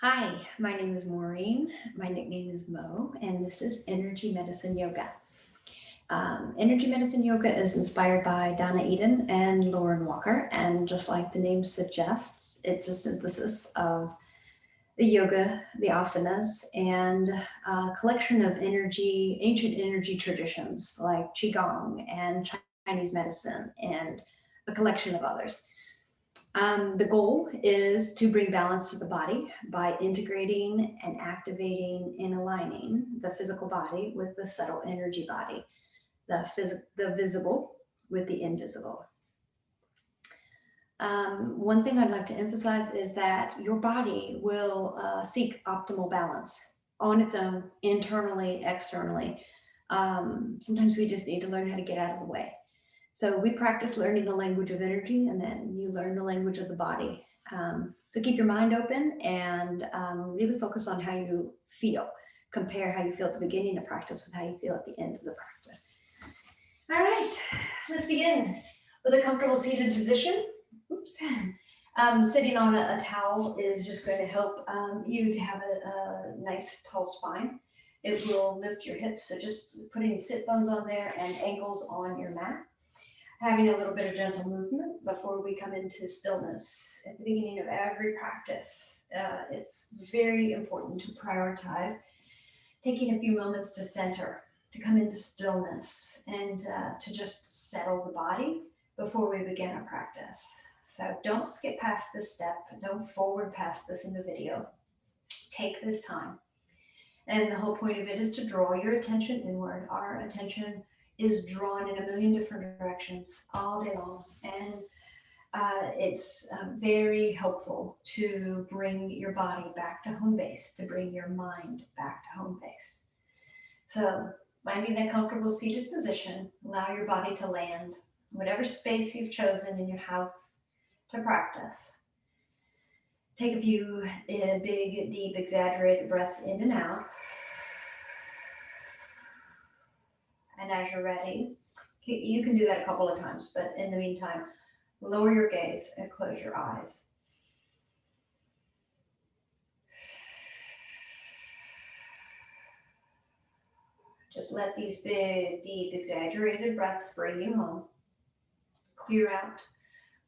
Hi, my name is Maureen. My nickname is Mo, and this is Energy Medicine Yoga. Energy Medicine Yoga is inspired by Donna Eden and Lauren Walker, and just like the name suggests, it's a synthesis of the yoga, the asanas, and a collection of ancient energy traditions like Qigong and Chinese medicine and a collection of others. The goal is to bring balance to the body by integrating and activating and aligning the physical body with the subtle energy body, the visible with the invisible. One thing I'd like to emphasize is that your body will seek optimal balance on its own, internally, externally. Sometimes we just need to learn how to get out of the way. So we practice learning the language of energy, and then you learn the language of the body. So keep your mind open and really focus on how you feel. Compare how you feel at the beginning of practice with how you feel at the end of the practice. All right, let's begin with a comfortable seated position. Oops. Sitting on a towel is just going to help you to have a nice tall spine. It will lift your hips, so just putting sit bones on there and ankles on your mat. Having a little bit of gentle movement before we come into stillness. At the beginning of every practice, it's very important to prioritize taking a few moments to center, to come into stillness, and to just settle the body before we begin our practice. So don't skip past this step, don't forward past this in the video. Take this time. And the whole point of it is to draw your attention inward. Our attention is drawn in a million different directions all day long. And it's very helpful to bring your body back to home base, to bring your mind back to home base. So, finding that comfortable seated position, allow your body to land, whatever space you've chosen in your house to practice. Take a few big, deep, exaggerated breaths in and out. And as you're ready, you can do that a couple of times, but in the meantime, lower your gaze and close your eyes. Just let these big, deep, exaggerated breaths bring you home. Clear out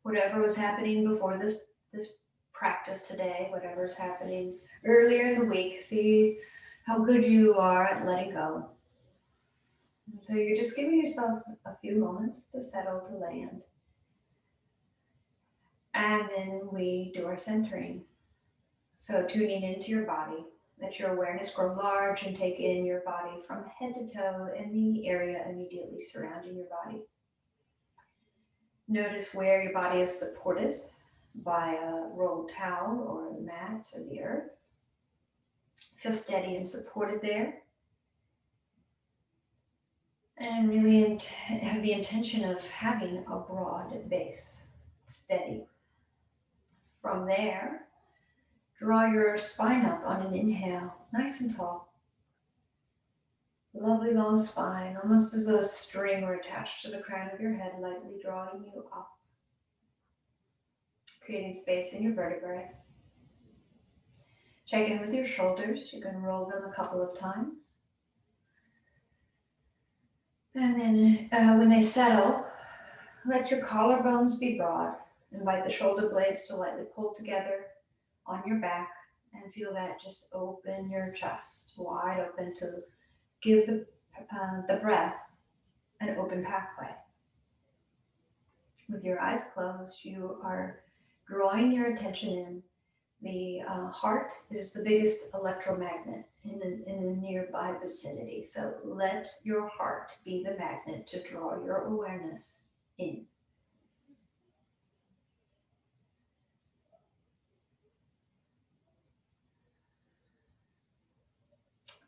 whatever was happening before this practice today, whatever's happening earlier in the week. See how good you are at letting go. And so you're just giving yourself a few moments to settle, to land. And then we do our centering. So tuning into your body, let your awareness grow large and take in your body from head to toe and the area immediately surrounding your body. Notice where your body is supported by a rolled towel or the mat or the earth. Feel steady and supported there. And really have the intention of having a broad base, steady. From there, draw your spine up on an inhale, nice and tall. Lovely long spine, almost as though a string were attached to the crown of your head, lightly drawing you up, creating space in your vertebrae. Check in with your shoulders. You can roll them a couple of times. And then when they settle, let your collarbones be broad. Invite the shoulder blades to lightly pull together on your back and feel that just open your chest wide open to give the breath an open pathway. With your eyes closed, you are drawing your attention in. The heart is the biggest electromagnet in the nearby vicinity. So let your heart be the magnet to draw your awareness in.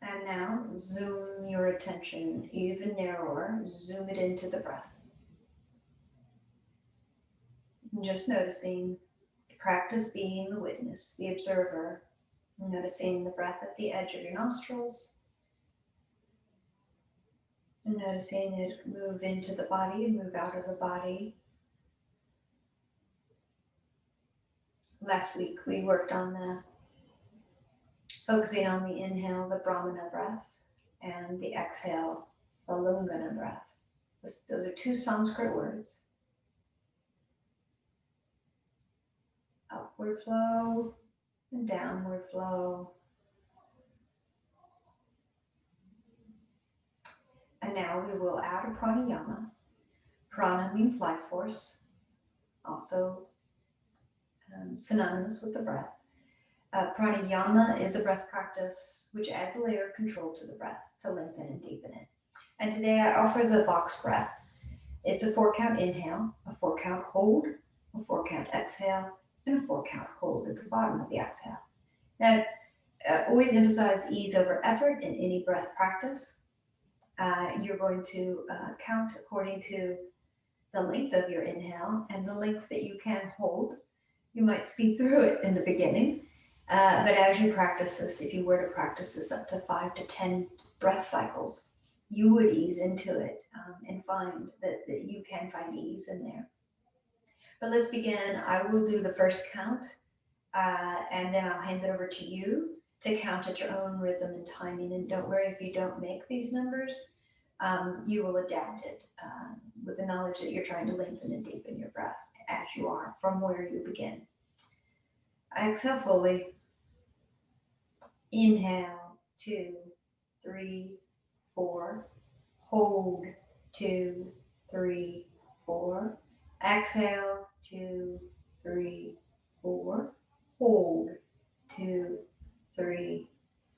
And now zoom your attention even narrower, zoom it into the breath. And just noticing, practice being the witness, the observer, noticing the breath at the edge of your nostrils, and noticing it move into the body and move out of the body. Last week we worked on the Focusing on the inhale, the Brahmana breath, and the exhale, the Lungana breath. Those are two Sanskrit words. Upward flow and downward flow. And now we will add a pranayama. Prana means life force, also synonymous with the breath. Pranayama is a breath practice which adds a layer of control to the breath to lengthen and deepen it. And today I offer the box breath. It's a 4-count inhale, a 4-count hold, a 4-count exhale, and a 4-count hold at the bottom of the exhale. Now, always emphasize ease over effort in any breath practice. You're going to count according to the length of your inhale and the length that you can hold. You might speed through it in the beginning, but as you practice this, if you were to practice this up to 5 to 10 breath cycles, you would ease into it and find that you can find ease in there. But let's begin. I will do the first count, and then I'll hand it over to you to count at your own rhythm and timing. And don't worry if you don't make these numbers, you will adapt it with the knowledge that you're trying to lengthen and deepen your breath as you are from where you begin. Exhale fully. Inhale, 2, 3, 4. Hold, 2, 3, 4. Exhale, 2, 3, 4. Hold, 2, 3,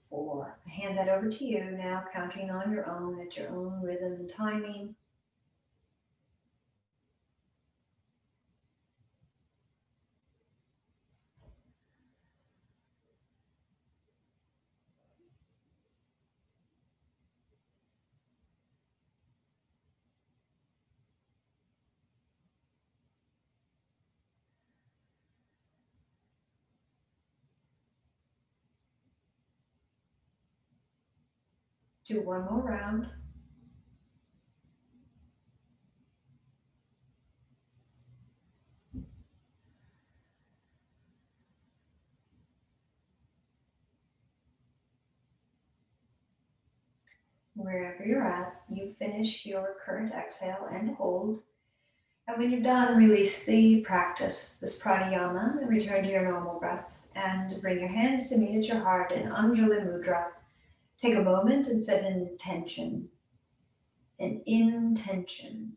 4. I hand that over to you now, counting on your own at your own rhythm and timing. Do one more round. Wherever you're at, you finish your current exhale and hold. And when you're done, release the practice, this pranayama, and return to your normal breath. And bring your hands to meet at your heart in Anjali Mudra. Take a moment and set an intention. An intention.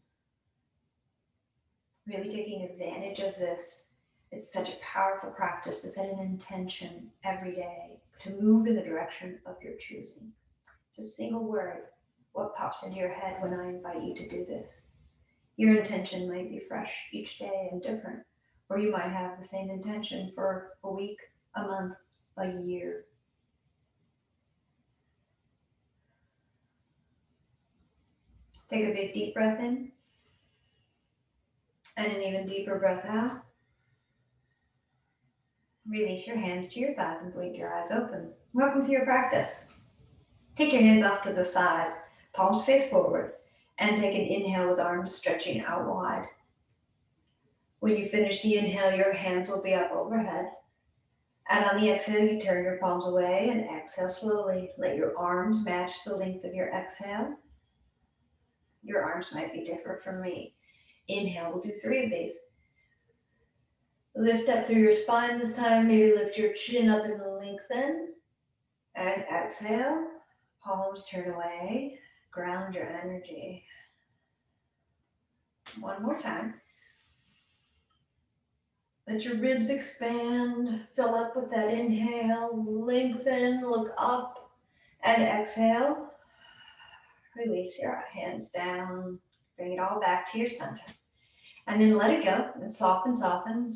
Really taking advantage of this. It's such a powerful practice to set an intention every day to move in the direction of your choosing. It's a single word. What pops into your head when I invite you to do this? Your intention might be fresh each day and different, or you might have the same intention for a week, a month, a year. Take a big deep breath in and an even deeper breath out. Release your hands to your thighs and blink your eyes open. Welcome to your practice. Take your hands off to the sides, palms face forward, and take an inhale with arms stretching out wide. When you finish the inhale, your hands will be up overhead. And on the exhale, you turn your palms away and exhale slowly. Let your arms match the length of your exhale. Your arms might be different from me. Inhale, we'll do 3 of these. Lift up through your spine this time. Maybe lift your chin up and lengthen. And exhale, palms turn away. Ground your energy. One more time. Let your ribs expand. Fill up with that inhale. Lengthen, look up. And exhale. Release your hands down. Bring it all back to your center. And then let it go and soften,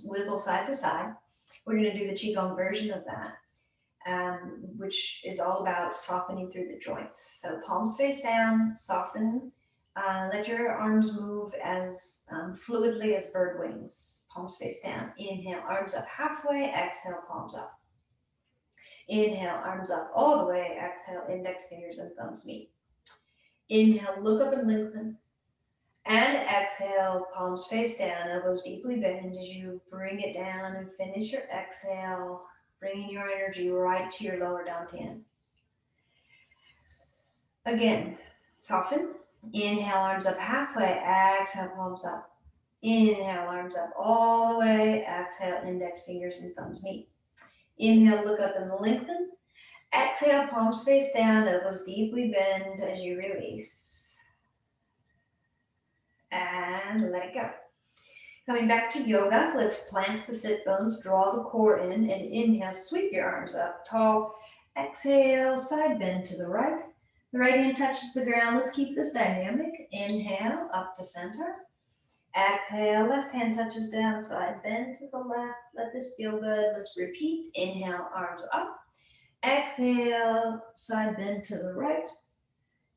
wiggle side to side. We're going to do the Qigong version of that, which is all about softening through the joints. So palms face down, soften. Let your arms move as fluidly as bird wings. Palms face down. Inhale, arms up halfway. Exhale, palms up. Inhale, arms up all the way. Exhale, index fingers and thumbs meet. Inhale, look up and lengthen. And exhale, palms face down, elbows deeply bend as you bring it down and finish your exhale. bringing your energy right to your lower dantian. Again, soften. Inhale, arms up halfway. Exhale, palms up. Inhale, arms up all the way. Exhale, index fingers and thumbs meet. Inhale, look up and lengthen. Exhale, palms face down, elbows deeply bend as you release. And let it go. Coming back to yoga, let's plant the sit bones, draw the core in, and inhale, sweep your arms up tall. Exhale, side bend to the right. The right hand touches the ground. Let's keep this dynamic. Inhale, up to center. Exhale, left hand touches down, side bend to the left. Let this feel good. Let's repeat. Inhale, arms up. Exhale, side bend to the right.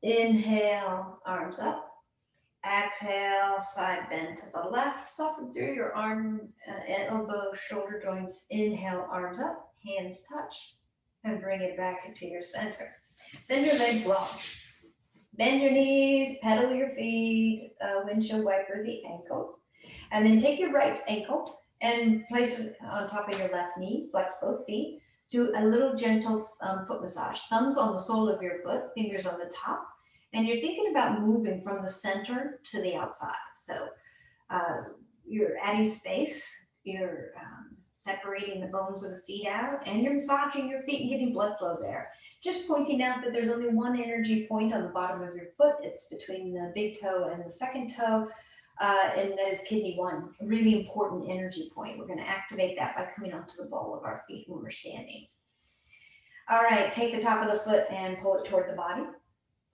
Inhale, arms up. Exhale, side bend to the left. Soften through your arm, elbow, shoulder joints. Inhale, arms up, hands touch, and bring it back into your center. Send your legs long. Bend your knees, pedal your feet, windshield wiper the ankles. And then take your right ankle and place it on top of your left knee. Flex both feet. Do a little gentle foot massage. Thumbs on the sole of your foot, fingers on the top. And you're thinking about moving from the center to the outside. So you're adding space, you're separating the bones of the feet out, and you're massaging your feet and getting blood flow there. Just pointing out that there's only one energy point on the bottom of your foot. It's between the big toe and the second toe, and that is kidney 1, a really important energy point. We're going to activate that by coming onto the ball of our feet when we're standing. All right, take the top of the foot and pull it toward the body,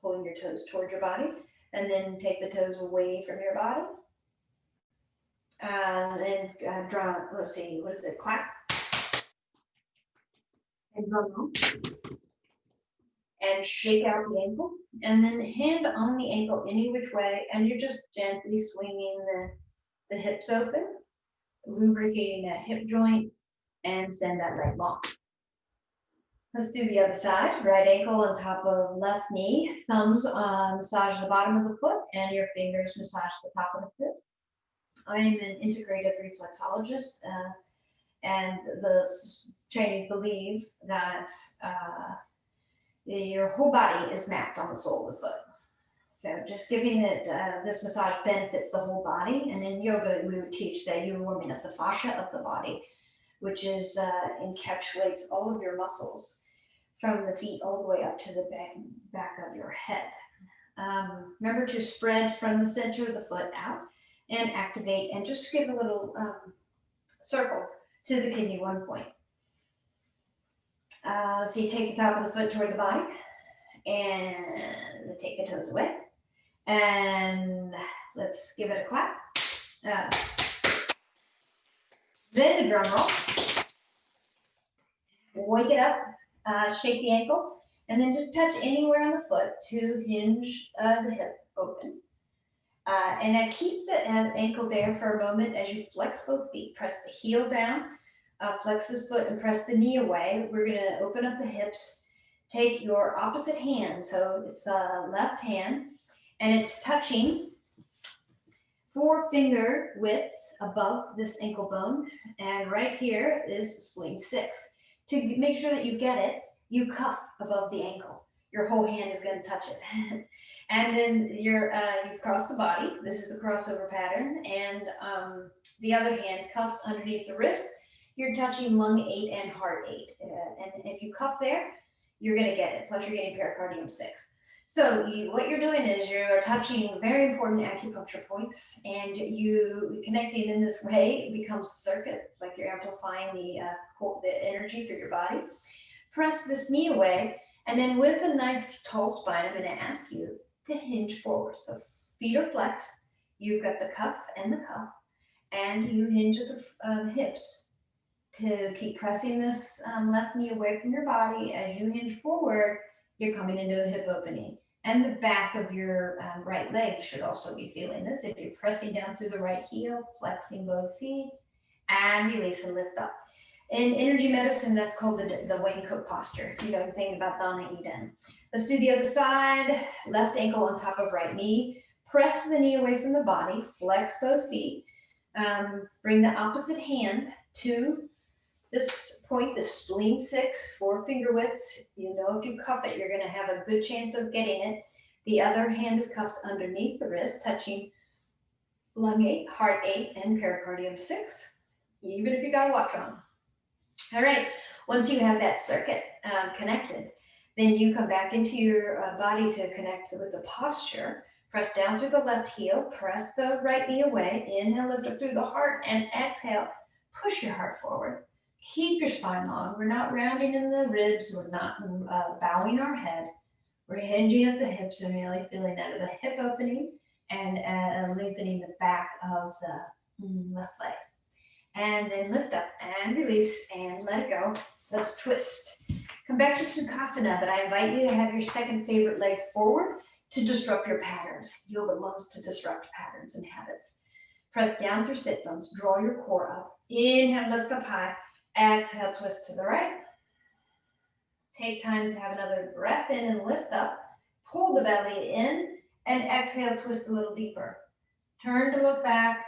pulling your toes toward your body, and then take the toes away from your body. Then draw, let's see, what is it, clap, and drum roll, and shake out the ankle, and then hand on the ankle any which way, and you're just gently swinging the hips open, lubricating that hip joint, and send that leg long. Let's do the other side. Right ankle on top of left knee, thumbs massage the bottom of the foot, and your fingers massage the top of the foot. I am an integrative reflexologist, and the Chinese believe that your whole body is mapped on the sole of the foot. So just giving it this massage benefits the whole body. And in yoga, we would teach that you're warming up the fascia of the body, which is encapsulates all of your muscles from the feet all the way up to the back of your head. Remember to spread from the center of the foot out and activate, and just give a little circle to the kidney 1 point. Let's see, take the top of the foot toward the body, and take the toes away. And let's give it a clap. Then a drum roll. Wake it up, shake the ankle, and then just touch anywhere on the foot to hinge the hip open. And then keep the ankle there for a moment as you flex both feet. Press the heel down, flex this foot, and press the knee away. We're going to open up the hips. Take your opposite hand, so it's the left hand, and it's touching 4-finger widths above this ankle bone. And right here is spleen 6. To make sure that you get it, you cuff above the ankle. Your whole hand is going to touch it. And then you've crossed the body. This is the crossover pattern. And the other hand cuffs underneath the wrist. You're touching lung 8 and heart 8. And if you cuff there, you're going to get it. Plus, you're getting pericardium 6. So what you're doing is you're touching very important acupuncture points, and you connecting in this way becomes a circuit, like you're amplifying the energy through your body. Press this knee away, and then with a nice tall spine, I'm going to ask you to hinge forward. So feet are flexed, you've got the cuff and the cuff, and you hinge at the hips to keep pressing this left knee away from your body. As you hinge forward, you're coming into a hip opening. And the back of your right leg should also be feeling this. If you're pressing down through the right heel, flexing both feet, and release and lift up. In energy medicine, that's called the Wayne Cook posture, if you know anything about Donna Eden. Let's do the other side. Left ankle on top of right knee. Press the knee away from the body. Flex both feet. Bring the opposite hand to This point, the spleen 6, 4 finger widths. You know, if you cuff it, you're going to have a good chance of getting it. The other hand is cuffed underneath the wrist, touching lung 8, heart 8, and pericardium 6, even if you got a watch on. All right, once you have that circuit connected, then you come back into your body to connect with the posture. Press down through the left heel, press the right knee away, inhale, lift up through the heart, and exhale, push your heart forward. Keep your spine long. We're not rounding in the ribs, we're not bowing our head. We're hinging at the hips and really feeling out of the hip opening and lengthening the back of the left leg. And then lift up and release and let it go. Let's twist. Come back to Sukhasana, but I invite you to have your second favorite leg forward to disrupt your patterns. Yoga loves to disrupt patterns and habits. Press down through sit bones. Draw your core up. Inhale, lift up high. Exhale, twist to the right. Take time to have another breath in and lift up. Pull the belly in and exhale, twist a little deeper. Turn to look back.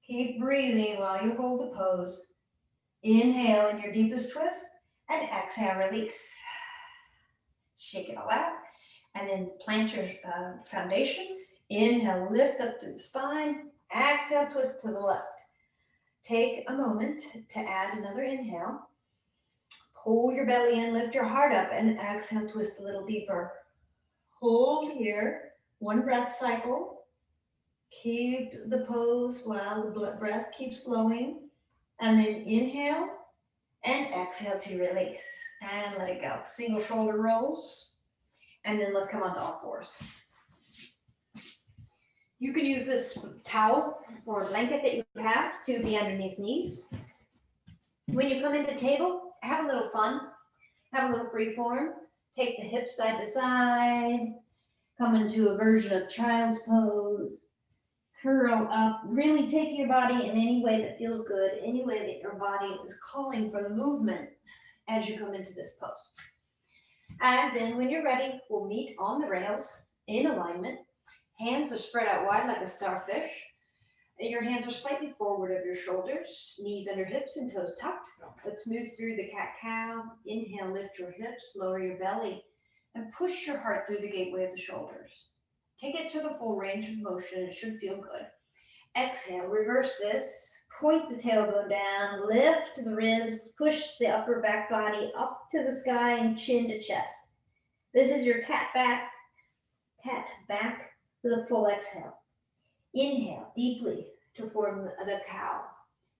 Keep breathing while you hold the pose. Inhale in your deepest twist and exhale, release. Shake it all out and then plant your foundation. Inhale, lift up to the spine. Exhale, twist to the left. Take a moment to add another inhale. Pull your belly in, lift your heart up, and exhale, twist a little deeper. Hold here, one breath cycle. Keep the pose while the breath keeps flowing. And then inhale and exhale to release. And let it go. Single shoulder rolls. And then let's come onto all fours. You can use this towel or blanket that you have to be underneath knees. When you come into table, have a little fun. Have a little free form. Take the hips side to side. Come into a version of child's pose. Curl up. Really take your body in any way that feels good, any way that your body is calling for the movement as you come into this pose. And then when you're ready, we'll meet on the rails in alignment. Hands are spread out wide like a starfish. Your hands are slightly forward of your shoulders, knees under hips and toes tucked. Let's move through the cat-cow. Inhale, lift your hips, lower your belly, and push your heart through the gateway of the shoulders. Take it to the full range of motion. It should feel good. Exhale, reverse this. Point the tailbone down, lift the ribs, push the upper back body up to the sky and chin to chest. This is your cat back with a full exhale. Inhale deeply to form the cow.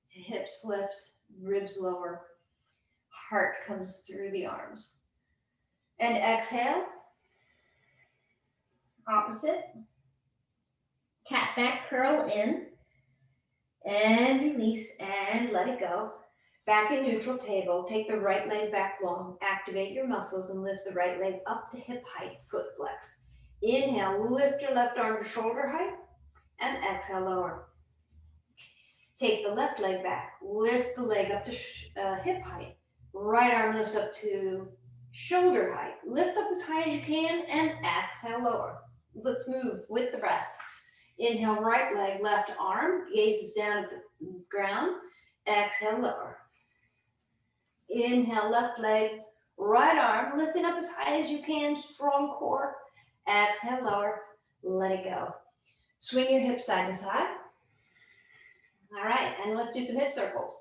Hips lift, ribs lower, heart comes through the arms. And exhale, opposite. Cat back, curl in, and release, and let it go. Back in neutral table, take the right leg back long, activate your muscles, and lift the right leg up to hip height, foot flex. Inhale, lift your left arm to shoulder height, and exhale, lower. Take the left leg back, lift the leg up to hip height. Right arm lifts up to shoulder height. Lift up as high as you can, and exhale, lower. Let's move with the breath. Inhale, right leg, left arm, gazes down at the ground. Exhale, lower. Inhale, left leg, right arm, lifting up as high as you can, strong core. Exhale, lower, let it go. Swing your hips side to side. All right, and let's do some hip circles.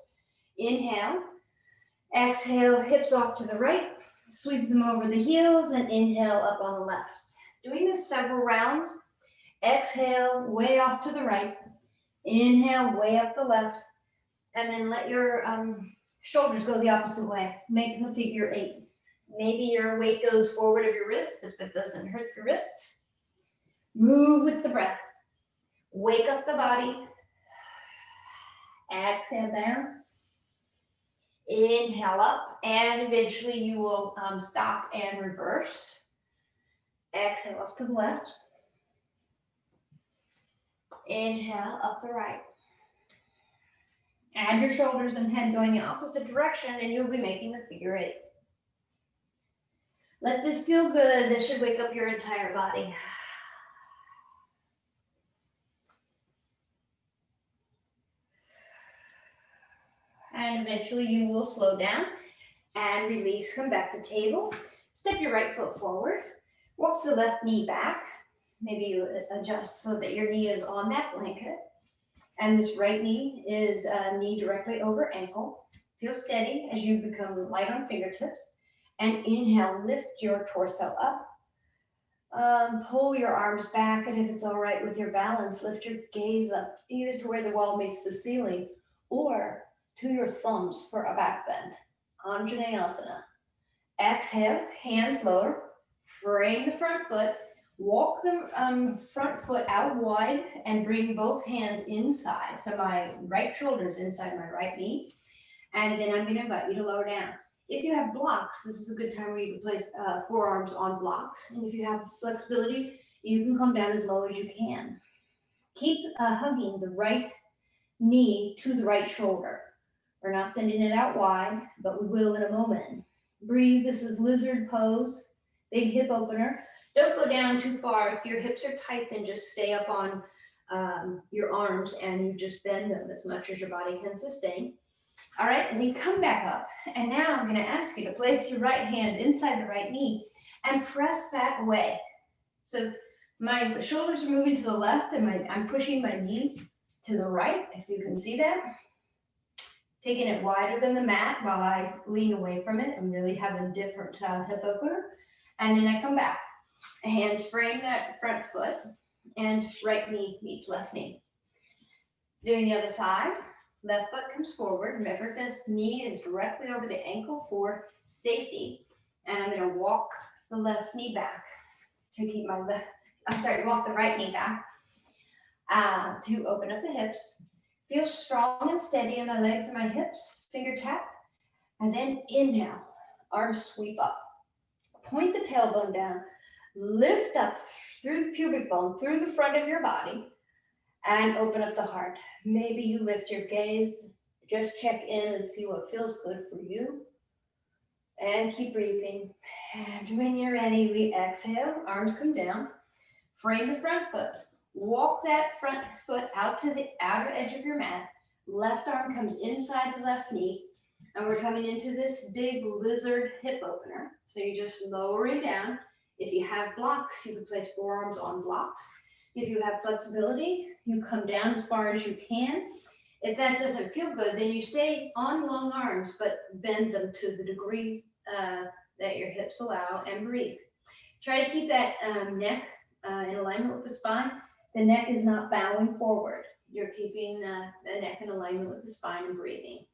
Inhale, exhale, hips off to the right, sweep them over the heels, and inhale up on the left. Doing this several rounds. Exhale, way off to the right. Inhale, way up the left. And then let your shoulders go the opposite way. Make the figure 8. Maybe your weight goes forward of your wrists if it doesn't hurt your wrists. Move with the breath. Wake up the body. Exhale down. Inhale up. And eventually you will stop and reverse. Exhale up to the left. Inhale up the right. Add your shoulders and head going the opposite direction, and you'll be making the figure 8. Let this feel good. This should wake up your entire body. and eventually you will slow down and release. Come back to table. Step your right foot forward. Walk the left knee back. Maybe you adjust so that your knee is on that blanket. And this right knee is knee directly over ankle. Feel steady as you become light on fingertips. And inhale, lift your torso up. Pull your arms back, and if it's all right with your balance, lift your gaze up either to where the wall meets the ceiling or to your thumbs for a back bend. Anjanae Asana. Exhale, hands lower, frame the front foot, walk the front foot out wide and bring both hands inside. So my right shoulder is inside my right knee. And then I'm going to invite you to lower down. If you have blocks, this is a good time where you can place forearms on blocks. And if you have flexibility, you can come down as low as you can. Keep hugging the right knee to the right shoulder. We're not sending it out wide, but we will in a moment. Breathe. This is lizard pose, big hip opener. Don't go down too far. If your hips are tight, then just stay up on your arms and you just bend them as much as your body can sustain. All right, and then come back up. And now I'm going to ask you to place your right hand inside the right knee and press that away. So my shoulders are moving to the left and I'm pushing my knee to the right, if you can see that. Taking it wider than the mat while I lean away from it and really have a different hip opener. And then I come back. Hands frame that front foot and right knee meets left knee. Doing the other side. Left foot comes forward. Remember, this knee is directly over the ankle for safety. And I'm going to walk the left knee back to keep my walk the right knee back to open up the hips. Feel strong and steady in my legs and my hips. Finger tap. And then inhale. Arms sweep up. Point the tailbone down. Lift up through the pubic bone, through the front of your body. And open up the heart. Maybe you lift your gaze. Just check in and see what feels good for you. And keep breathing. And when you're ready, we exhale. Arms come down. Frame the front foot. Walk that front foot out to the outer edge of your mat. Left arm comes inside the left knee. And we're coming into this big lizard hip opener. So you just lower it down. If you have blocks, you can place forearms on blocks. If you have flexibility, you come down as far as you can. If that doesn't feel good, then you stay on long arms, but bend them to the degree that your hips allow and breathe. Try to keep that neck in alignment with the spine. The neck is not bowing forward. You're keeping the neck in alignment with the spine and breathing.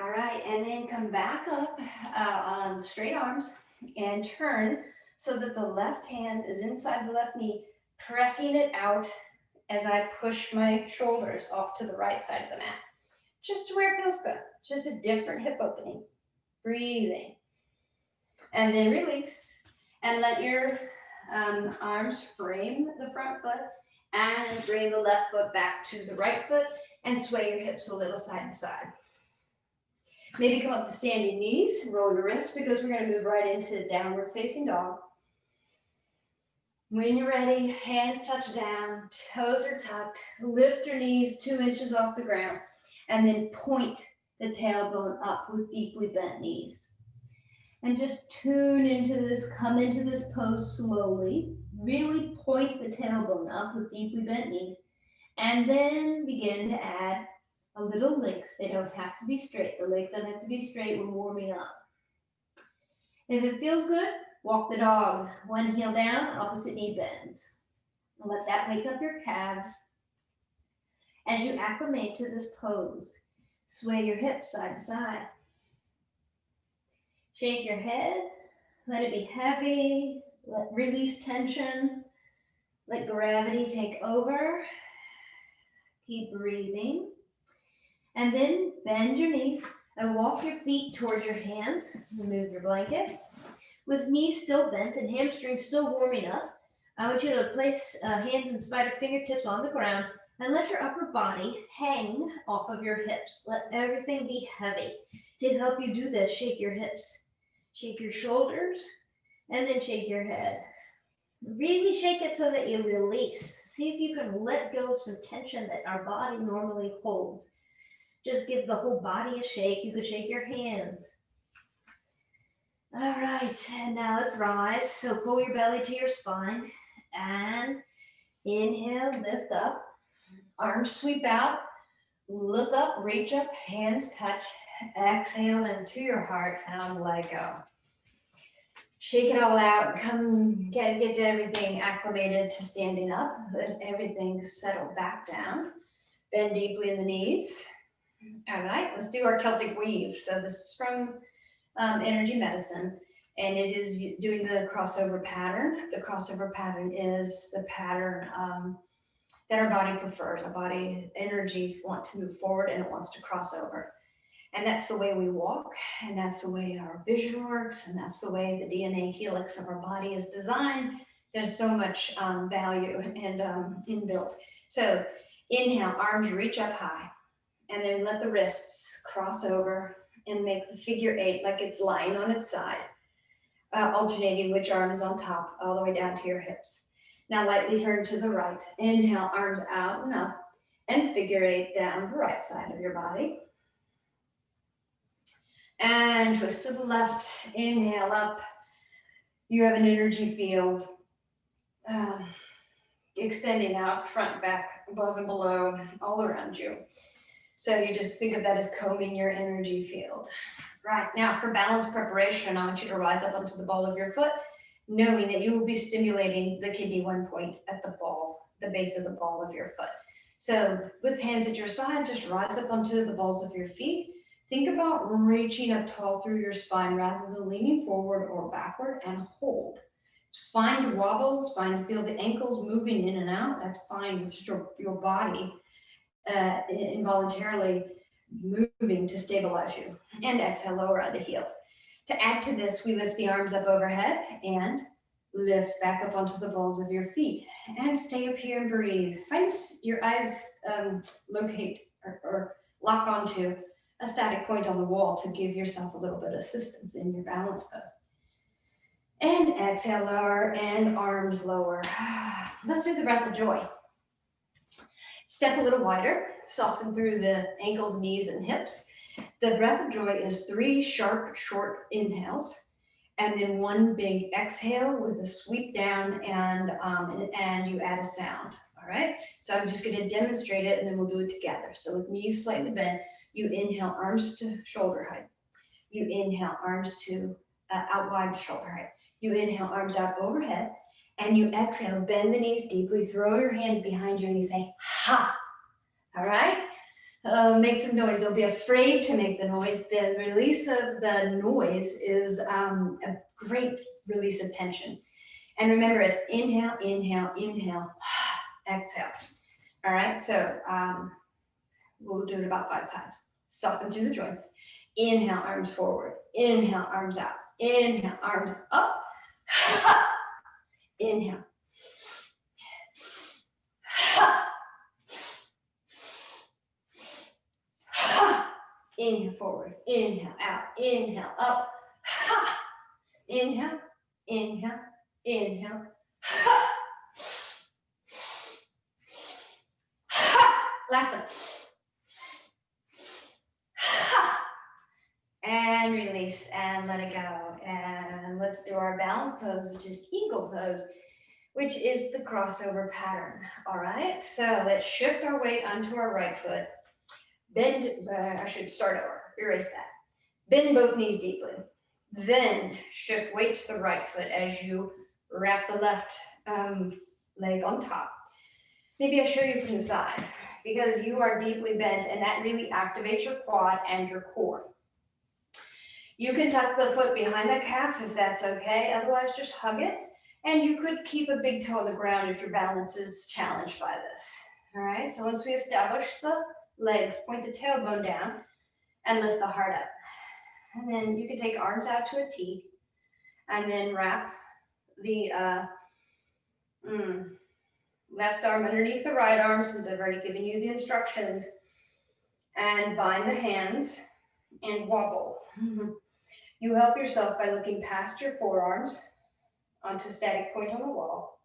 All right, and then come back up on the straight arms and turn so that the left hand is inside the left knee, pressing it out as I push my shoulders off to the right side of the mat. Just to where it feels good. Just a different hip opening. Breathing. And then release. And let your arms frame the front foot and bring the left foot back to the right foot and sway your hips a little side to side. Maybe come up to standing knees, roll your wrists because we're going to move right into downward facing dog. When you're ready, hands touch down, toes are tucked, lift your knees 2 inches off the ground, and then point the tailbone up with deeply bent knees. And just tune into this, come into this pose slowly, really point the tailbone up with deeply bent knees, and then begin to add a little length. They don't have to be straight. The legs don't have to be straight when warming up. If it feels good, walk the dog. One heel down, opposite knee bends. Let that wake up your calves. As you acclimate to this pose, sway your hips side to side. Shake your head. Let it be heavy. Release tension. Let gravity take over. Keep breathing. And then bend your knees and walk your feet towards your hands. Remove your blanket. With knees still bent and hamstrings still warming up, I want you to place hands and spider fingertips on the ground and let your upper body hang off of your hips. Let everything be heavy. To help you do this, shake your hips. Shake your shoulders and then shake your head. Really shake it so that you release. See if you can let go of some tension that our body normally holds. Just give the whole body a shake. You could shake your hands. All right, and now let's rise. So pull your belly to your spine and inhale, lift up, arms sweep out, look up, reach up, hands touch, exhale into your heart and let go. Shake it all out, come get everything acclimated to standing up, let everything settle back down. Bend deeply in the knees. All right, let's do our Celtic weave. So this is from energy medicine, and it is doing the crossover pattern. The crossover pattern is the pattern that our body prefers. Our body energies want to move forward and it wants to cross over. And that's the way we walk, and that's the way our vision works, and that's the way the DNA helix of our body is designed. There's so much value and inbuilt. So inhale, arms reach up high, and then let the wrists cross over and make the figure eight like it's lying on its side, alternating which arm is on top all the way down to your hips. Now lightly turn to the right. Inhale, arms out and up, and figure eight down the right side of your body. And twist to the left. Inhale up. You have an energy field extending out, front, back, above and below, all around you. So you just think of that as combing your energy field. Right, now for balance preparation, I want you to rise up onto the ball of your foot, knowing that you will be stimulating the kidney 1 point at the ball, the base of the ball of your foot. So with hands at your side, just rise up onto the balls of your feet. Think about reaching up tall through your spine rather than leaning forward or backward, and hold. It's fine to wobble, it's fine to feel the ankles moving in and out. That's fine. It's your body involuntarily moving to stabilize you. And exhale, lower onto heels. To add to this, we lift the arms up overhead and lift back up onto the balls of your feet. And stay up here and breathe. Find your eyes locate or lock onto a static point on the wall to give yourself a little bit of assistance in your balance pose. And exhale, lower, and arms lower. Let's do the breath of joy. Step a little wider, soften through the ankles, knees, and hips. The breath of joy is 3 sharp, short inhales, and then 1 big exhale with a sweep down, and you add a sound. All right. So I'm just going to demonstrate it, and then we'll do it together. So with knees slightly bent, you inhale, arms to shoulder height. You inhale, arms to out wide to shoulder height. You inhale, arms out overhead. And you exhale, bend the knees deeply, throw your hands behind you, and you say, ha. All right? Make some noise. Don't be afraid to make the noise. The release of the noise is a great release of tension. And remember, it's inhale, inhale, inhale, exhale. All right? So we'll do it about 5 times. Soften through the joints. Inhale, arms forward. Inhale, arms out. Inhale, arms up. Inhale. Inhale forward. Inhale out. Inhale up. Inhale. Inhale. Inhale. Last one. And release and let it go. And let's do our balance pose, which is eagle pose, which is the crossover pattern. All right, so let's shift our weight onto our right foot. Bend, I should start over, erase that. Bend both knees deeply. Then shift weight to the right foot as you wrap the left leg on top. Maybe I'll show you from the side, because you are deeply bent and that really activates your quad and your core. You can tuck the foot behind the calf if that's okay, otherwise just hug it. And you could keep a big toe on the ground if your balance is challenged by this. All right, so once we establish the legs, point the tailbone down and lift the heart up. And then you can take arms out to a T and then wrap the left arm underneath the right arm, since I've already given you the instructions, and bind the hands and wobble. You help yourself by looking past your forearms onto a static point on the wall.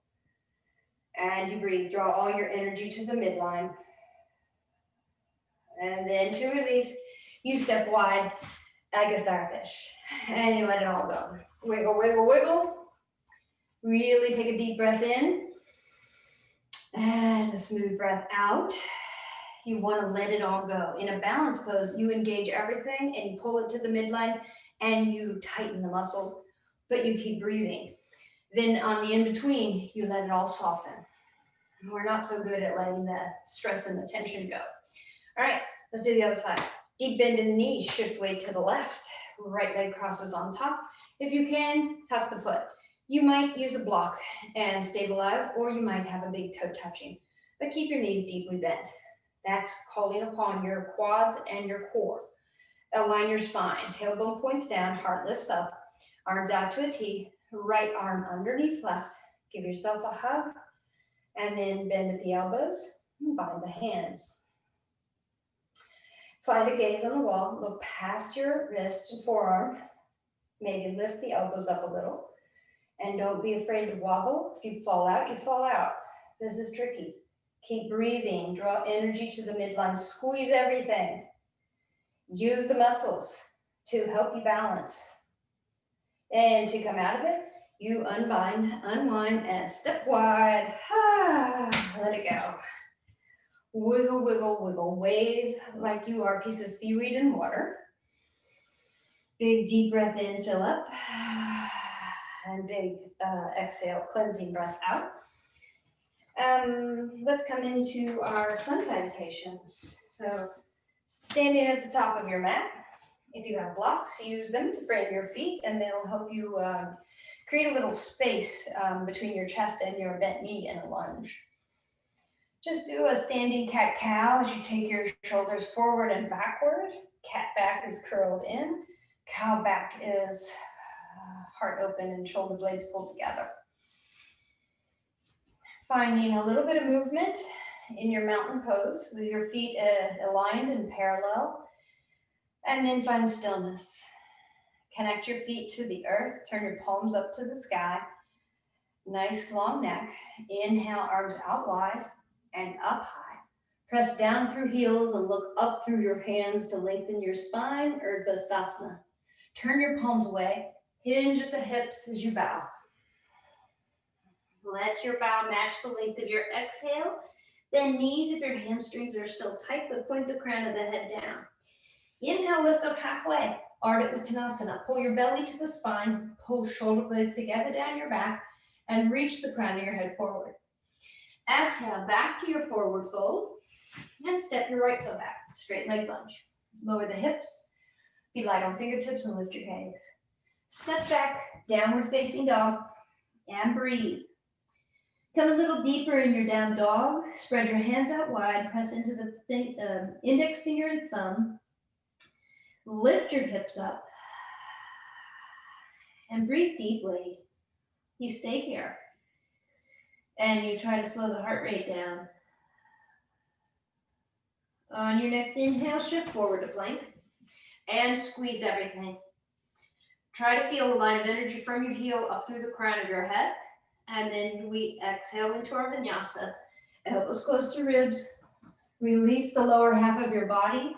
And you breathe. Draw all your energy to the midline. And then to release, you step wide like a starfish. And you let it all go. Wiggle, wiggle, wiggle. Really take a deep breath in. And a smooth breath out. You want to let it all go. In a balance pose, you engage everything and you pull it to the midline and you tighten the muscles, but you keep breathing. Then on the in-between, you let it all soften. We're not so good at letting the stress and the tension go. All right, let's do the other side. Deep bend in the knees, shift weight to the left. Right leg crosses on top. If you can, tuck the foot. You might use a block and stabilize, or you might have a big toe touching, but keep your knees deeply bent. That's calling upon your quads and your core. Align your spine. Tailbone points down, heart lifts up, arms out to a T, right arm underneath left. Give yourself a hug, and then bend at the elbows and bind the hands. Find a gaze on the wall. Look past your wrist and forearm. Maybe lift the elbows up a little. And don't be afraid to wobble. If you fall out, you fall out. This is tricky. Keep breathing. Draw energy to the midline. Squeeze everything. Use the muscles to help you balance. And to come out of it, you unwind, and step wide. Let it go. Wiggle, wiggle, wiggle. Wave like you are a piece of seaweed in water. Big deep breath in, fill up. And big exhale, cleansing breath out. Let's come into our sun salutations. So standing at the top of your mat. If you have blocks, use them to frame your feet, and they'll help you create a little space between your chest and your bent knee in a lunge. Just do a standing cat-cow as you take your shoulders forward and backward. Cat back is curled in. Cow back is heart open and shoulder blades pulled together. Finding a little bit of movement in your mountain pose with your feet aligned and parallel. And then find stillness. Connect your feet to the earth. Turn your palms up to the sky. Nice long neck. Inhale, arms out wide and up high. Press down through heels and look up through your hands to lengthen your spine, Urdhva. Turn your palms away. Hinge at the hips as you bow. Let your bow match the length of your exhale. Bend knees if your hamstrings are still tight, but point the crown of the head down. Inhale, lift up halfway. Ardha Uttanasana. Pull your belly to the spine. Pull shoulder blades together down your back and reach the crown of your head forward. Exhale, back to your forward fold and step your right foot back. Straight leg lunge. Lower the hips. Be light on fingertips and lift your gaze. Step back, downward facing dog, and breathe. Come a little deeper in your down dog. Spread your hands out wide. Press into the index finger and thumb. Lift your hips up. And breathe deeply. You stay here. And you try to slow the heart rate down. On your next inhale, shift forward to plank. And squeeze everything. Try to feel a line of energy from your heel up through the crown of your head. And then we exhale into our vinyasa. Elbows close to ribs. Release the lower half of your body.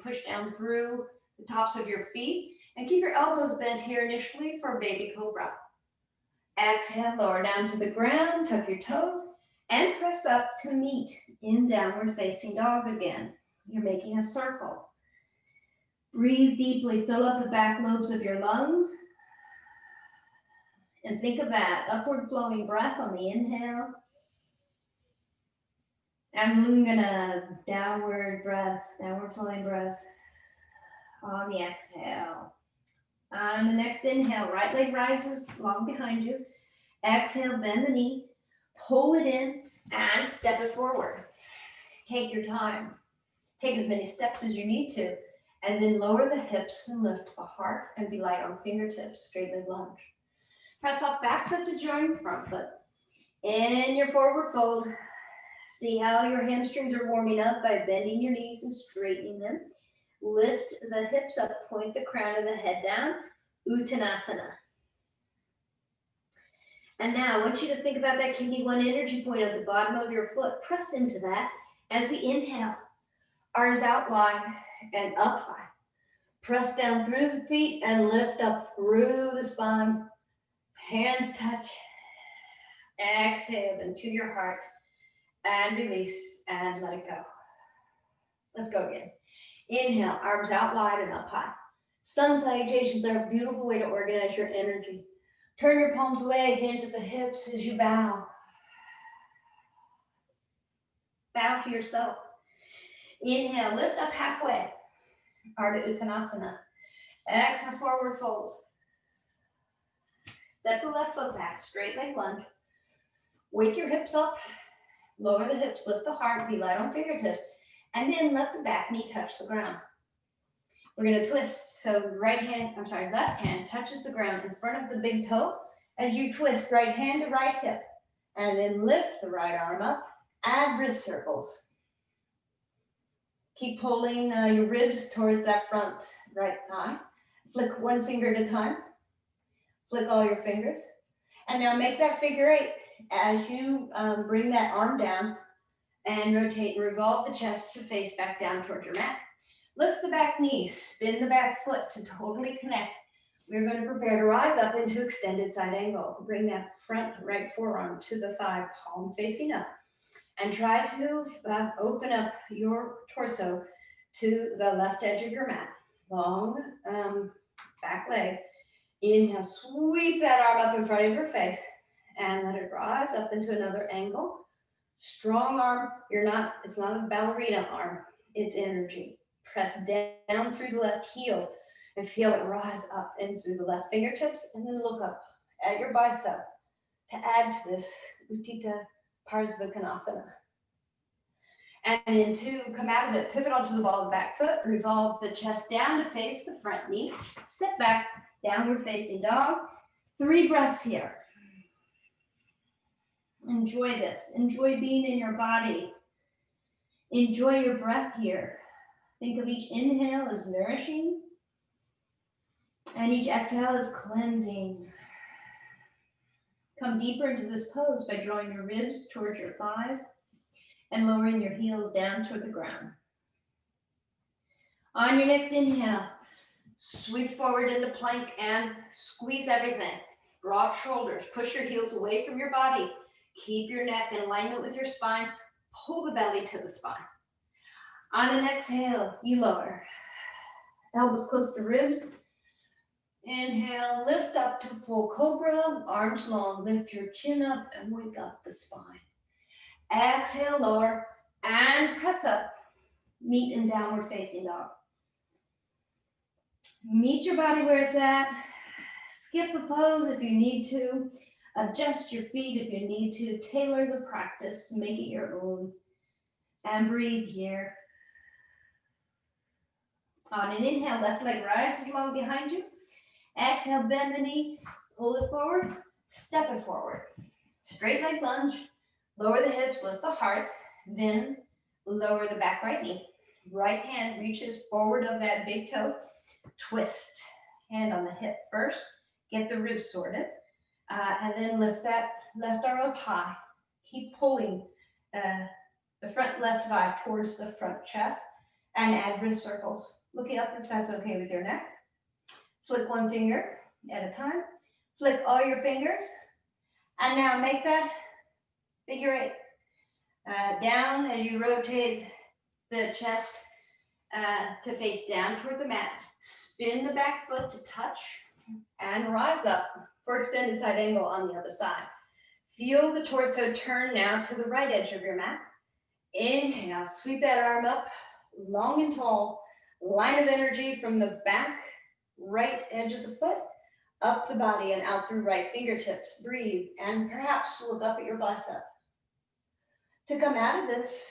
Push down through the tops of your feet. And keep your elbows bent here initially for baby cobra. Exhale, lower down to the ground. Tuck your toes. And press up to meet in downward facing dog again. You're making a circle. Breathe deeply. Fill up the back lobes of your lungs. And think of that upward flowing breath on the inhale. And Lungana, downward breath, downward flowing breath on the exhale. On the next inhale, right leg rises long behind you. Exhale, bend the knee, pull it in, and step it forward. Take your time. Take as many steps as you need to, and then lower the hips and lift the heart and be light on fingertips, straight leg lunge. Press off back foot to join front foot. In your forward fold, see how your hamstrings are warming up by bending your knees and straightening them. Lift the hips up, point the crown of the head down, Uttanasana. And now I want you to think about that kidney one energy point at the bottom of your foot. Press into that as we inhale. Arms out wide and up high. Press down through the feet and lift up through the spine. Hands touch. Exhale into your heart and release and let it go. Let's go again. Inhale, arms out wide and up high. Sun salutations are a beautiful way to organize your energy. Turn your palms away, hinge at the hips as you bow. Bow to yourself. Inhale, lift up halfway. Ardha Uttanasana. Exhale, forward fold. Step the left foot back, straight leg lunge. Wake your hips up, lower the hips, lift the heart, be light on fingertips, and then let the back knee touch the ground. We're going to twist, so left hand touches the ground in front of the big toe as you twist right hand to right hip, and then lift the right arm up, add wrist circles. Keep pulling your ribs towards that front right thigh. Flick one finger at a time. Flick all your fingers. And now make that figure eight as you bring that arm down and rotate and revolve the chest to face back down towards your mat. Lift the back knee, spin the back foot to totally connect. We're going to prepare to rise up into extended side angle. Bring that front right forearm to the thigh, palm facing up. And try to open up your torso to the left edge of your mat. Long back leg. Inhale, sweep that arm up in front of your face and let it rise up into another angle. Strong arm. It's not a ballerina arm. It's energy. Press down through the left heel and feel it rise up into the left fingertips, and then look up at your bicep to add to this Utthita Parsvakonasana. And then to come out of it, pivot onto the ball of the back foot, revolve the chest down to face the front knee, sit back, downward facing dog. 3 breaths here. Enjoy this. Enjoy being in your body. Enjoy your breath here. Think of each inhale as nourishing and each exhale as cleansing. Come deeper into this pose by drawing your ribs towards your thighs and lowering your heels down toward the ground. On your next inhale, sweep forward into plank and squeeze everything. Broad shoulders, push your heels away from your body. Keep your neck in alignment with your spine. Pull the belly to the spine. On an exhale, you lower. Elbows close to ribs. Inhale, lift up to full cobra, arms long, lift your chin up and wake up the spine. Exhale, lower, and press up. Meet in downward facing dog. Meet your body where it's at. Skip the pose if you need to. Adjust your feet if you need to. Tailor the practice, make it your own. And breathe here. On an inhale, left leg rises long behind you. Exhale, bend the knee, pull it forward, step it forward. Straight leg lunge, lower the hips, lift the heart, then lower the back right knee. Right hand reaches forward of that big toe, twist. Hand on the hip first, get the ribs sorted, and then lift that left arm up high. Keep pulling the front left thigh towards the front chest and add wrist circles. Look up if that's okay with your neck. Flick one finger at a time. Flick all your fingers. And now make that figure eight. Down as you rotate the chest to face down toward the mat. Spin the back foot to touch and rise up for extended side angle on the other side. Feel the torso turn now to the right edge of your mat. Inhale, sweep that arm up, long and tall. Line of energy from the back, right edge of the foot, up the body and out through right fingertips. Breathe and perhaps look up at your bicep. To come out of this,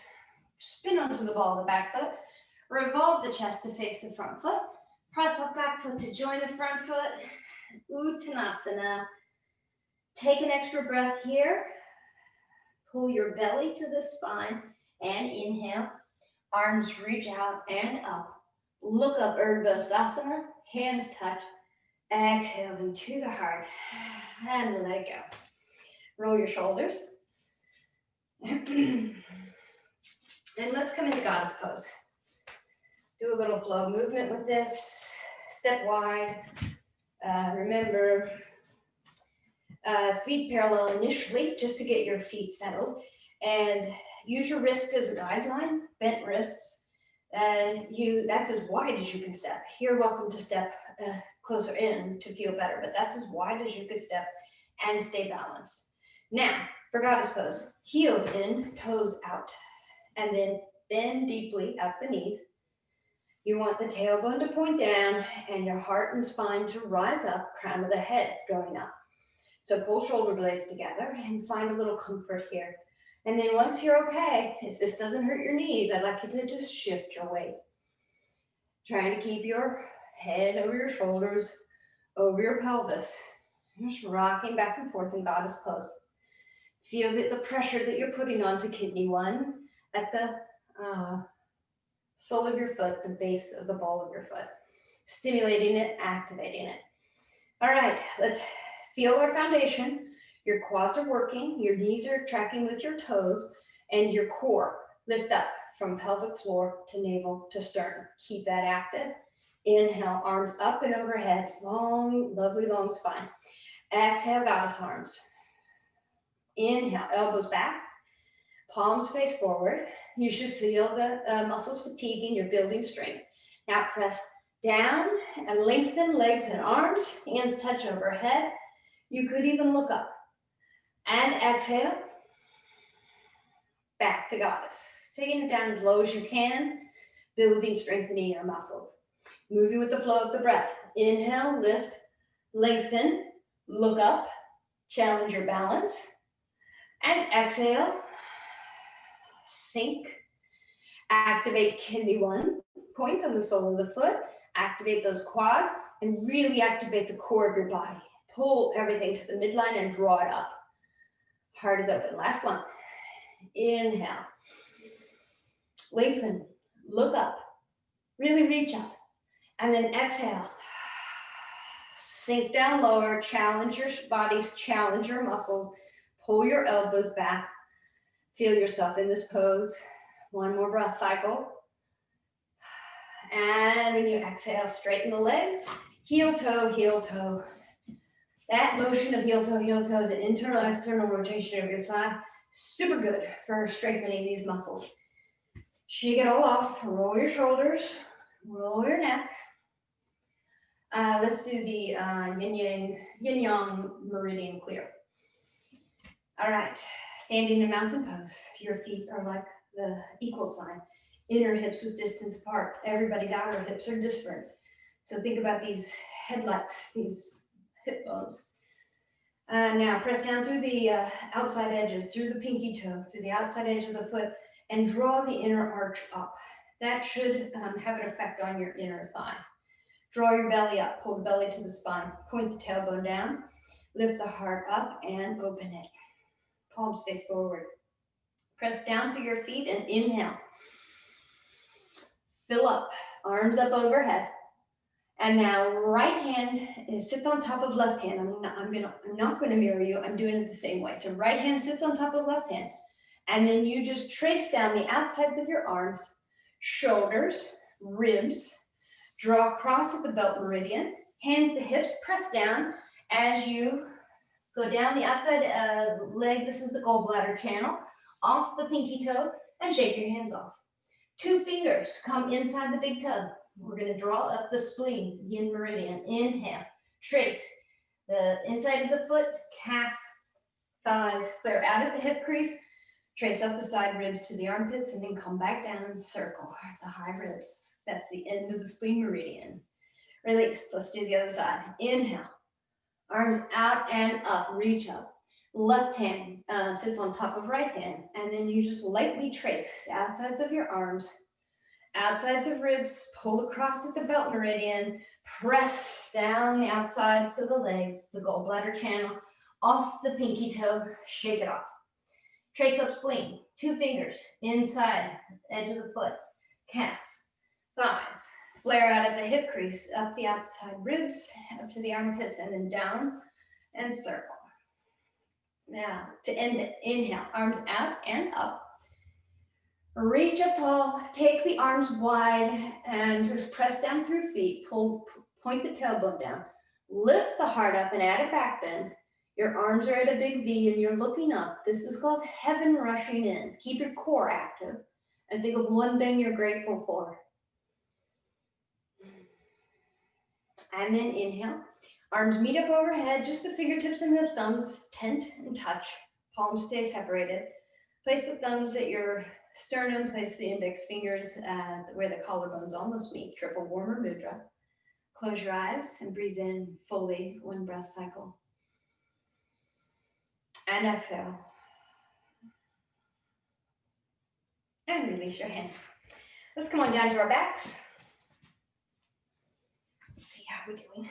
spin onto the ball of the back foot, revolve the chest to face the front foot, press up back foot to join the front foot, Uttanasana. Take an extra breath here. Pull your belly to the spine and inhale. Arms reach out and up. Look up, Urdhva, hands touch. Exhale into the heart and let it go. Roll your shoulders. And let's come into goddess pose. Do a little flow movement with this. Step wide. Remember, feet parallel initially, just to get your feet settled. And use your wrist as a guideline, bent wrists. That's as wide as you can step. You're welcome to step closer in to feel better, but that's as wide as you could step and stay balanced. Now, for goddess pose, heels in, toes out, and then bend deeply at the knees. You want the tailbone to point down and your heart and spine to rise up, crown of the head going up. So pull shoulder blades together and find a little comfort here. And then once you're okay, if this doesn't hurt your knees, I'd like you to just shift your weight. Trying to keep your head over your shoulders, over your pelvis. Just rocking back and forth in goddess pose. Feel the pressure that you're putting onto kidney 1 at the sole of your foot, the base of the ball of your foot. Stimulating it, activating it. All right, let's feel our foundation. Your quads are working, your knees are tracking with your toes, and your core. Lift up from pelvic floor to navel to sternum. Keep that active. Inhale, arms up and overhead. Long, lovely long spine. Exhale, goddess arms. Inhale, elbows back. Palms face forward. You should feel the muscles fatiguing. You're building strength. Now press down and lengthen legs and arms. Hands touch overhead. You could even look up. And exhale. Back to goddess. Taking it down as low as you can. Building, strengthening your muscles. Moving with the flow of the breath. Inhale, lift, lengthen, look up, challenge your balance. And exhale, sink. Activate kidney 1, point on the sole of the foot. Activate those quads and really activate the core of your body. Pull everything to the midline and draw it up. Heart is open. Last one. Inhale. Lengthen. Look up. Really reach up. And then exhale. Sink down lower. Challenge your bodies. Challenge your muscles. Pull your elbows back. Feel yourself in this pose. One more breath cycle. And when you exhale, straighten the legs. Heel toe, heel toe. That motion of heel toe is an internal, external rotation of your thigh. Super good for strengthening these muscles. Shake it all off. Roll your shoulders. Roll your neck. Let's do the yin-yang meridian clear. All right. Standing in mountain pose. Your feet are like the equal sign. Inner hips with distance apart. Everybody's outer hips are different. So think about these headlights, these hip bones. Now press down through the outside edges, through the pinky toe, through the outside edge of the foot, and draw the inner arch up. That should have an effect on your inner thighs. Draw your belly up, pull the belly to the spine, point the tailbone down, lift the heart up and open it. Palms face forward. Press down through your feet and inhale. Fill up, arms up overhead. And now right hand sits on top of left hand. I'm not going to mirror you. I'm doing it the same way. So right hand sits on top of left hand. And then you just trace down the outsides of your arms, shoulders, ribs. Draw across at the belt meridian. Hands to hips, press down as you go down the outside leg. This is the gallbladder channel. Off the pinky toe and shake your hands off. 2 fingers come inside the big toe. We're going to draw up the spleen, yin meridian. Inhale, trace the inside of the foot, calf, thighs, flare out at the hip crease, trace up the side ribs to the armpits, and then come back down and circle the high ribs. That's the end of the spleen meridian. Release. Let's do the other side. Inhale, arms out and up, reach up. Left hand sits on top of right hand, and then you just lightly trace the outsides of your arms, outsides of ribs, pull across at the belt meridian, press down the outsides of the legs, the gallbladder channel, off the pinky toe, shake it off. Trace up spleen, 2 fingers inside, edge of the foot, calf, thighs, flare out at the hip crease, up the outside ribs, up to the armpits, and then down and circle. Now, to end it, inhale, arms out and up. Reach up tall, take the arms wide and just press down through feet. Point the tailbone down. Lift the heart up and add a back bend. Your arms are at a big V and you're looking up. This is called heaven rushing in. Keep your core active and think of one thing you're grateful for. And then inhale. Arms meet up overhead, just the fingertips and the thumbs tent and touch. Palms stay separated. Place the thumbs at your sternum, place the index fingers where the collarbones almost meet. Triple warmer mudra. Close your eyes and breathe in fully, one breath cycle. And exhale. And release your hands. Let's come on down to our backs. Let's see how we're doing.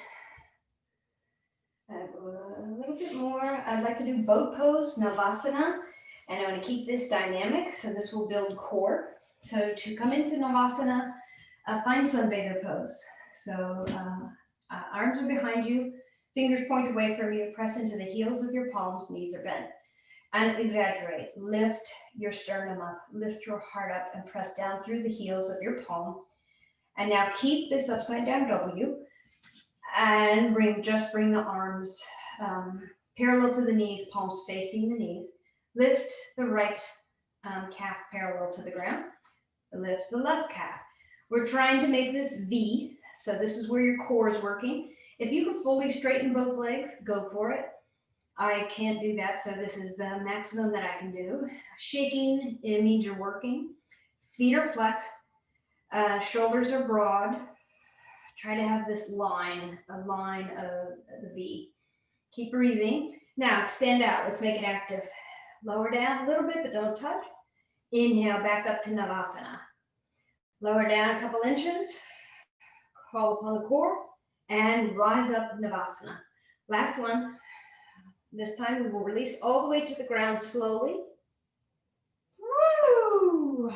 A little bit more. I'd like to do boat pose, Navasana. And I want to keep this dynamic, so this will build core. So to come into Navasana, find sunbather pose. So arms are behind you, fingers point away from you, press into the heels of your palms, knees are bent. And exaggerate, lift your sternum up, lift your heart up and press down through the heels of your palm. And now keep this upside down W and bring the arms parallel to the knees, palms facing the knees. Lift the right calf parallel to the ground. Lift the left calf. We're trying to make this V, so this is where your core is working. If you can fully straighten both legs, go for it. I can't do that, so this is the maximum that I can do. Shaking, it means you're working. Feet are flexed, shoulders are broad. Try to have this line, a line of the V. Keep breathing. Now extend out, let's make it active. Lower down a little bit, but don't touch. Inhale, back up to Navasana. Lower down a couple inches, call upon the core, and rise up Navasana. Last one. This time we will release all the way to the ground slowly. Woo!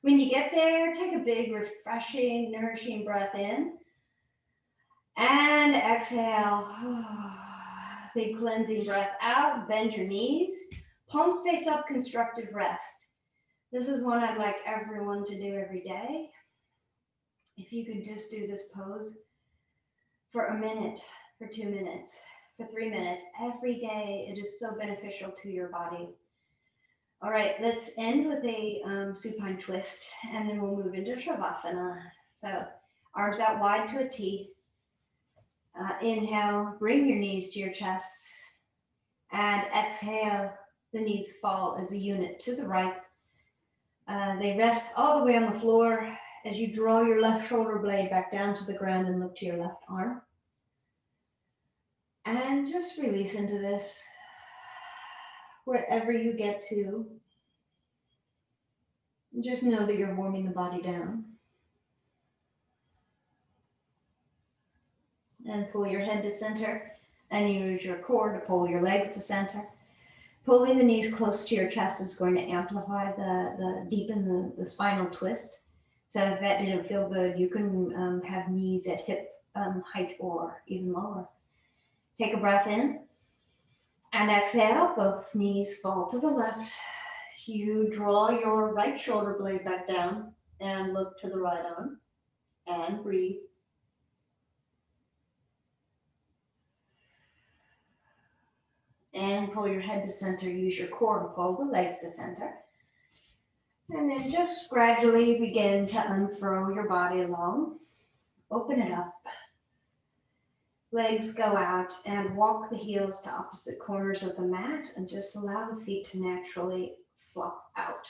When you get there, take a big, refreshing, nourishing breath in. And exhale. Big cleansing breath out. Bend your knees. Palms face up, constructed rest. This is one I'd like everyone to do every day. If you could just do this pose for a minute, for 2 minutes, for 3 minutes, every day, it is so beneficial to your body. All right, let's end with a supine twist, and then we'll move into Shavasana. So arms out wide to a T. Inhale, bring your knees to your chest, and exhale, the knees fall as a unit to the right. They rest all the way on the floor as you draw your left shoulder blade back down to the ground and look to your left arm. And just release into this. Wherever you get to, just know that you're warming the body down. And pull your head to center and use your core to pull your legs to center. Pulling the knees close to your chest is going to amplify deepen the spinal twist. So if that didn't feel good, you can have knees at hip height or even lower. Take a breath in and exhale, both knees fall to the left. You draw your right shoulder blade back down and look to the right arm and breathe. And pull your head to center, use your core to pull the legs to center. And then just gradually begin to unfurl your body along. Open it up. Legs go out and walk the heels to opposite corners of the mat and just allow the feet to naturally flop out.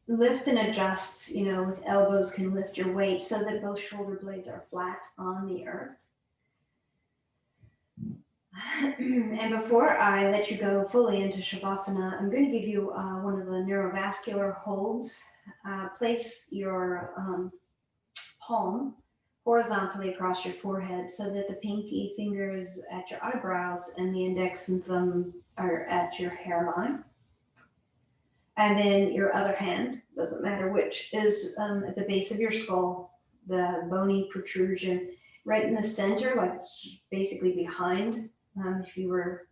Lift and adjust, with elbows can lift your weight so that both shoulder blades are flat on the earth. And before I let you go fully into Shavasana, I'm going to give you one of the neurovascular holds. Place your palm horizontally across your forehead so that the pinky finger is at your eyebrows and the index and thumb are at your hairline. And then your other hand, doesn't matter which, is at the base of your skull, the bony protrusion right in the center, like basically behind, if you were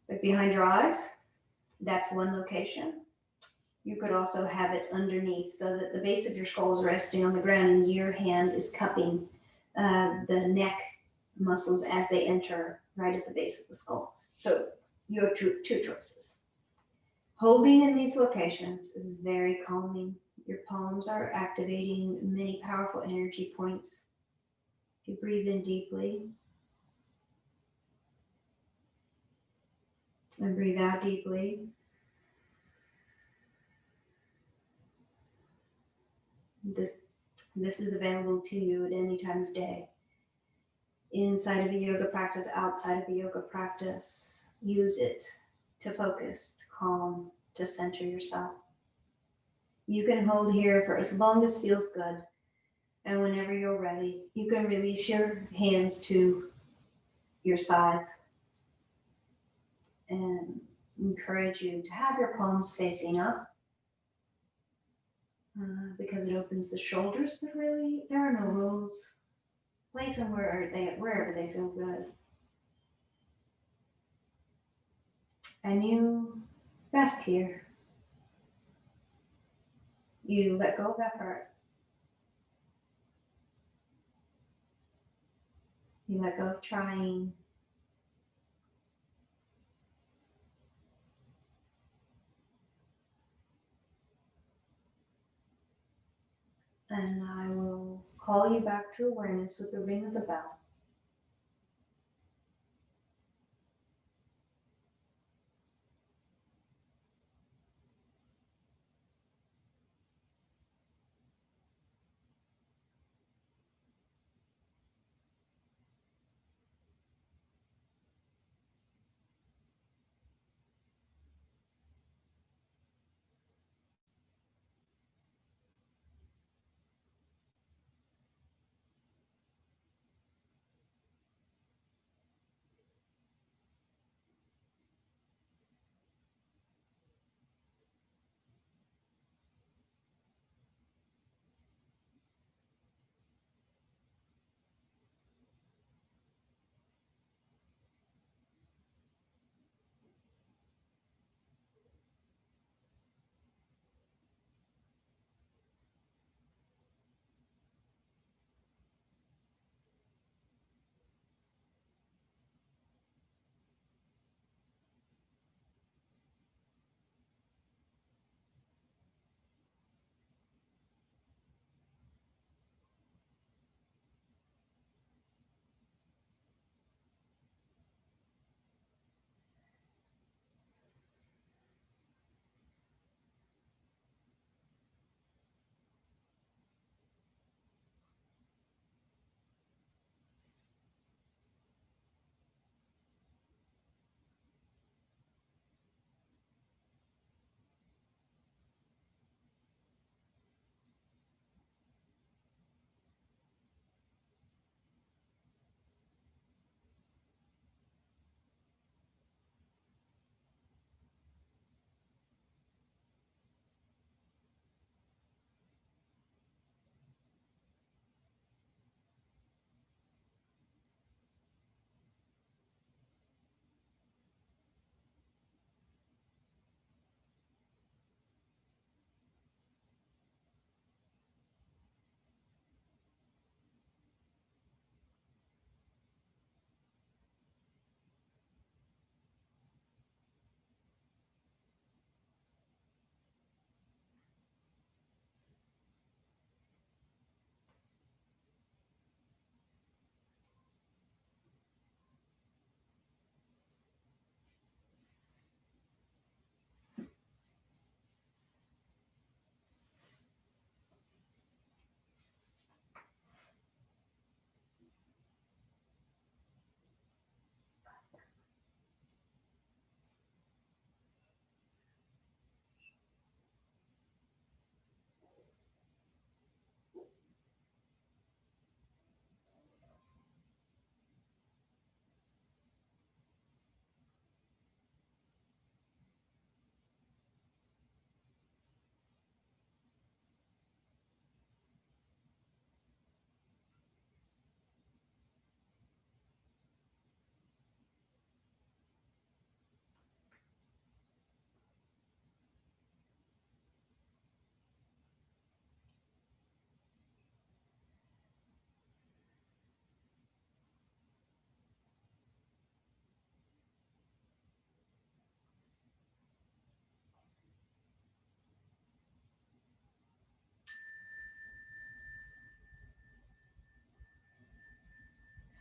like behind your eyes, that's one location. You could also have it underneath so that the base of your skull is resting on the ground and your hand is cupping the neck muscles as they enter right at the base of the skull. So you have two choices. Holding in these locations is very calming. Your palms are activating many powerful energy points. If you breathe in deeply and breathe out deeply, this is available to you at any time of day. Inside of a yoga practice, outside of a yoga practice, use it to focus, to calm, to center yourself. You can hold here for as long as feels good. And whenever you're ready, you can release your hands to your sides and encourage you to have your palms facing up because it opens the shoulders, but really there are no rules. Place them wherever they feel good. And you rest here. You let go of effort. You let go of trying. And I will call you back to awareness with the ring of the bell.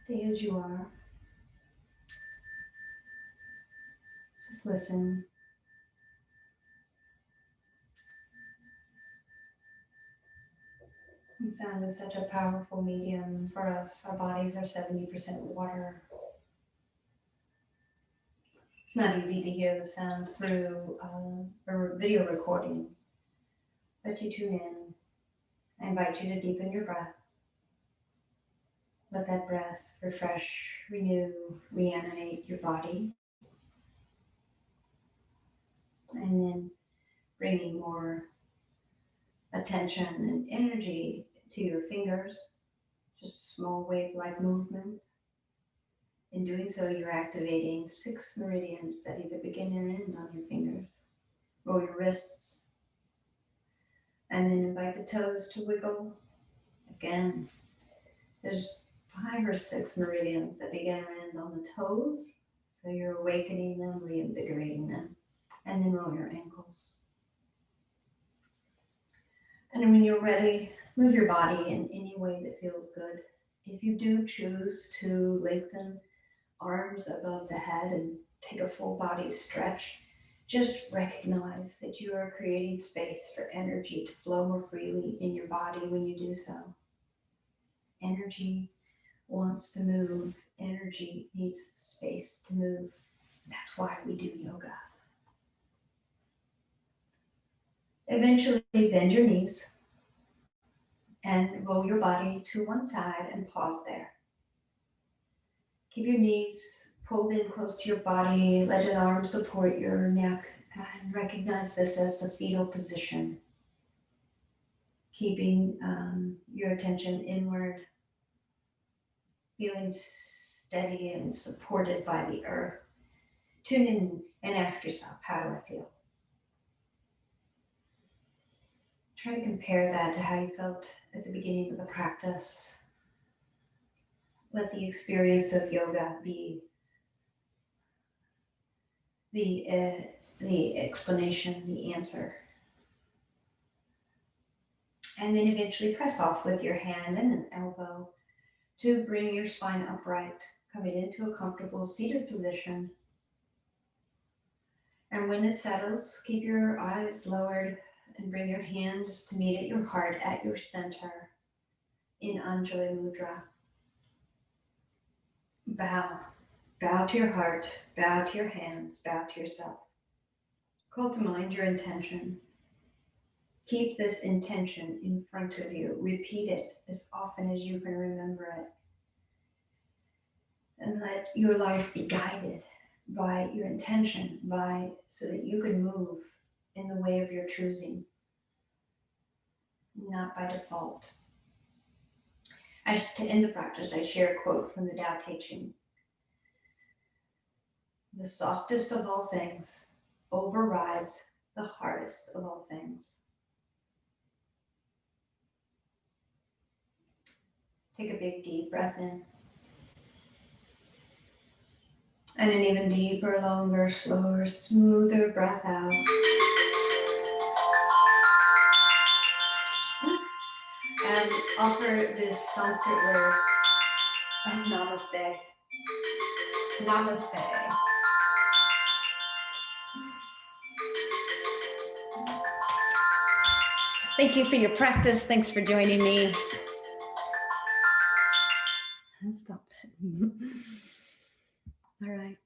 Stay as you are. Just listen. And sound is such a powerful medium for us. Our bodies are 70% water. It's not easy to hear the sound through a video recording, but you tune in. I invite you to deepen your breath. Let that breath refresh, renew, reanimate your body. And then bringing more attention and energy to your fingers, just small wave-like movement. In doing so, you're activating 6 meridians that either begin or end on your fingers. Roll your wrists, and then invite the toes to wiggle. Again, there's 5 or 6 meridians that begin or end on the toes, so you're awakening them, reinvigorating them, and then roll your ankles. And when you're ready, move your body in any way that feels good. If you do choose to lengthen arms above the head and take a full body stretch, just recognize that you are creating space for energy to flow more freely in your body when you do so. Energy wants to move. Energy needs space to move. That's why we do yoga. Eventually, bend your knees and roll your body to one side and pause there. Keep your knees pulled in close to your body. Let an arm support your neck and recognize this as the fetal position. Keeping your attention inward, feeling steady and supported by the earth. Tune in and ask yourself, how do I feel? Try to compare that to how you felt at the beginning of the practice. Let the experience of yoga be the explanation, the answer. And then eventually press off with your hand and an elbow to bring your spine upright, coming into a comfortable seated position. And when it settles, keep your eyes lowered and bring your hands to meet at your heart at your center in Anjali Mudra. Bow. Bow to your heart, bow to your hands, bow to yourself. Call to mind your intention. Keep this intention in front of you. Repeat it as often as you can remember it. And let your life be guided by your intention, so that you can move in the way of your choosing, not by default. To end the practice, I share a quote from the Tao Te Ching. The softest of all things overrides the hardest of all things. Take a big deep breath in. And an even deeper, longer, slower, smoother breath out. And offer this Sanskrit word of namaste. Namaste. Thank you for your practice. Thanks for joining me. Stop. All right.